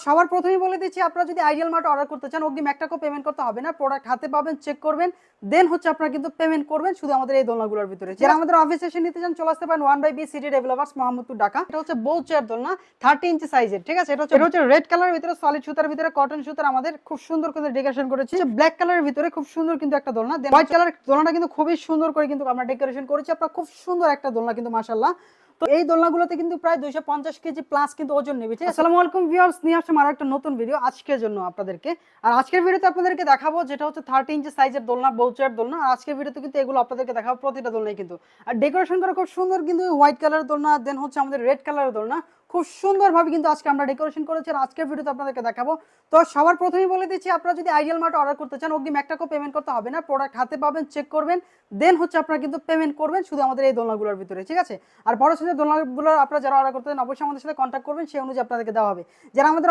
সবার প্রথমেই বলে দিচ্ছি, আপনারা যদি আইডিয়াল মার্ট অর্ডার করতে চান অগ্রিম 1 টাকাও পেমেন্ট করতে হবে না। প্রোডাক্ট হাতে পাবেন, চেক করবেন, দেন হচ্ছে আপনারা কিন্তু পেমেন্ট করবেন শুধু আমাদের এই দোলনাগুলোর ভিতরে। যারা আমাদের অফিস এসে নিতে চান চলে আসতে পারেন 1/B city developers, Mohammadpur, Dhaka. এটা হচ্ছে বউ চেয়ার দোলনা, 30 ইঞ্চি সাইজের, ঠিক আছে। এটা হচ্ছে রেড কালারের ভিতরে সলিড সুতার ভিতরে কটন সুতার আমাদের খুব সুন্দর করে ডেকোরেশন করেছি। ব্ল্যাক কালারের ভিতরে খুব সুন্দর কিন্তু একটা দোলনা, দেন হোয়াইট কালারের দোলনাটা কিন্তু খুবই সুন্দর করে কিন্তু আমরা ডেকোরেশন করেছি। আপনারা খুব সুন্দর একটা দোলনা কিন্তু মাশাআল্লাহ। তো এই দোলনাগুলোতে কিন্তু প্রায় 250 কেজি প্লাস কিন্তু ওজন নেবে। আসসালামু আলাইকুম ভিউয়ার্স, নিয়ে আসলাম আরো একটা নতুন ভিডিও আজকের জন্য আপনাদেরকে। আর আজকের ভিডিওতে আপনাদেরকে দেখাবো যেটা হচ্ছে 30 ইঞ্চি সাইজের দোলনা, বউচার দোলনা। আর আজকের ভিডিওতে কিন্তু এগুলো আপনাদেরকে দেখাবো প্রতিটা দোলনাই কিন্তু। আর ডেকোরেশন করা খুব সুন্দর কিন্তু হোয়াইট কালারের দোলনা, দেন হচ্ছে আমাদের রেড কালারের দোলনা। খুব সুন্দরভাবে কিন্তু আজকে আমরা ডেকোরেশন করেছি আর আজকের ভিডিওতে আপনাদেরকে দেখাবো। তো সবার প্রথমেই বলে দিচ্ছি, আপনারা যদি আইডিয়াল মার্ট অর্ডার করতে চান অগ্রিম 1 টাকাও পেমেন্ট করতে হবে না। প্রোডাক্ট হাতে পাবেন, চেক করবেন, দেন হচ্ছে আপনারা কিন্তু পেমেন্ট করবেন শুধু আমাদের এই দোলনাগুলোর ভিতরে, ঠিক আছে। আর বড় সাইজের দোলনাগুলো আপনারা যারা অর্ডার করতে চান অবশ্যই আমাদের সাথে কন্ট্যাক্ট করবেন, সেই অনুযায়ী আপনাদেরকে দেওয়া হবে। যারা আমাদের